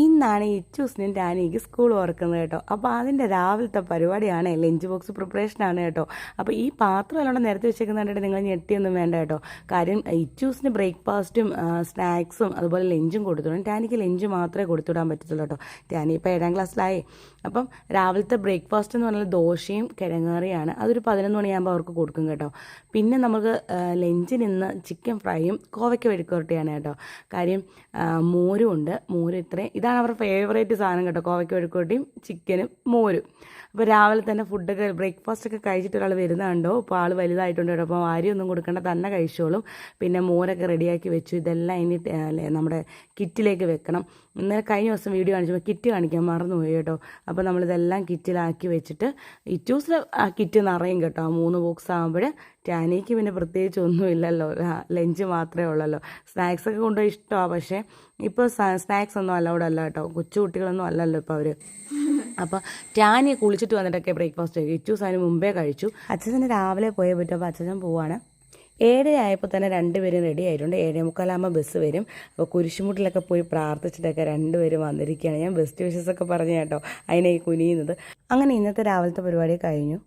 ഇന്നാണ് ഇച്ചൂസിനും ടാനിക്ക് സ്കൂൾ ഓർക്കുന്നത് കേട്ടോ. അപ്പോൾ അതിൻ്റെ രാവിലത്തെ പരിപാടിയാണ്, ലഞ്ച് ബോക്സ് പ്രിപ്പറേഷനാണ് കേട്ടോ. അപ്പോൾ ഈ പാത്രം അല്ലാണ്ട് നേരത്തെ വെച്ചേക്കുന്നുണ്ടെങ്കിൽ നിങ്ങൾ ഞെട്ടിയൊന്നും വേണ്ട കേട്ടോ. കാര്യം ഇച്ചൂസിന് ബ്രേക്ക്ഫാസ്റ്റും സ്നാക്സും അതുപോലെ ലഞ്ചും കൊടുത്തുവിടും. ടാനിക്ക് ലഞ്ച് മാത്രമേ കൊടുത്തുവിടാൻ പറ്റത്തുള്ളൂ കേട്ടോ. ടാനി ഇപ്പോൾ 7ാം ക്ലാസ്സിലായി. അപ്പം രാവിലത്തെ ബ്രേക്ക്ഫാസ്റ്റ് എന്ന് പറഞ്ഞാൽ ദോശയും കിഴങ്ങറിയാണ്. അതൊരു 11 മണിയാകുമ്പോൾ അവർക്ക് കൊടുക്കും കേട്ടോ. പിന്നെ നമുക്ക് ലഞ്ചിന് ഇന്ന് ചിക്കൻ ഫ്രൈയും കോവയ്ക്ക മെഴുക്കുവരട്ടിയാണ് കേട്ടോ. കാര്യം മോരും ഉണ്ട്. മോര് ഇതാണ് അവരുടെ ഫേവറേറ്റ് സാധനം കേട്ടോ. കോവയ്ക്ക മെഴുക്കുവരട്ടിയും ചിക്കനും മോരും. അപ്പോൾ രാവിലെ തന്നെ ഫുഡൊക്കെ ബ്രേക്ക്ഫാസ്റ്റൊക്കെ കഴിച്ചിട്ട് ഒരാൾ വരുന്നുണ്ടോ. ഇപ്പോൾ ആൾ വലുതായിട്ടുണ്ട് കേട്ടോ. അപ്പോൾ അരിയൊന്നും കൊടുക്കേണ്ട, തന്നെ കഴിച്ചോളും. പിന്നെ മോരൊക്കെ റെഡിയാക്കി വെച്ചു. ഇതെല്ലാം ഇനി നമ്മുടെ കിറ്റിലേക്ക് വെക്കണം. ഇന്നലെ കഴിഞ്ഞ ദിവസം വീഡിയോ കാണിച്ചപ്പോൾ കിറ്റ് കാണിക്കാൻ മറന്നുപോയി കേട്ടോ. അപ്പോൾ നമ്മളിതെല്ലാം കിറ്റിലാക്കി വെച്ചിട്ട് ഇറ്റൂസിൽ ആ കിറ്റ് നിറയും കേട്ടോ. 3 ബോക്സ് ആകുമ്പോൾ ടാനിക്ക് പിന്നെ പ്രത്യേകിച്ച് ഒന്നുമില്ലല്ലോ, ലഞ്ച് മാത്രമേ ഉള്ളല്ലോ. സ്നാക്സൊക്കെ കൊണ്ടുപോയി ഇഷ്ടമാണ്, പക്ഷേ ഇപ്പോൾ സ്നാക്സ് ഒന്നും അലൗഡ് അല്ല കേട്ടോ. കൊച്ചു കുട്ടികളൊന്നും അല്ലല്ലോ ഇപ്പോൾ അവർ. അപ്പോൾ ടാനി കുളിച്ചിട്ട് വന്നിട്ടൊക്കെ ബ്രേക്ക്ഫാസ്റ്റ് കഴിക്കും. ഇറ്റൂസ് അതിന് മുമ്പേ കഴിച്ചു. അച്ഛന് രാവിലെ പോയേ പറ്റും. അപ്പോൾ അച്ഛൻ പോവാണ്. 7 ആയപ്പോൾ തന്നെ രണ്ടുപേരും റെഡി ആയിട്ടുണ്ട്. 7:45 ബസ് വരും. അപ്പോൾ കുരിശുമുട്ടിലൊക്കെ പോയി പ്രാർത്ഥിച്ചിട്ടൊക്കെ രണ്ടുപേരും വന്നിരിക്കുകയാണ്. ഞാൻ ബെസ്റ്റ് വിഷസൊക്കെ പറഞ്ഞു കേട്ടോ, അതിനെ കുനിയുന്നത്. അങ്ങനെ ഇന്നത്തെ രാവിലത്തെ പരിപാടി കഴിഞ്ഞു.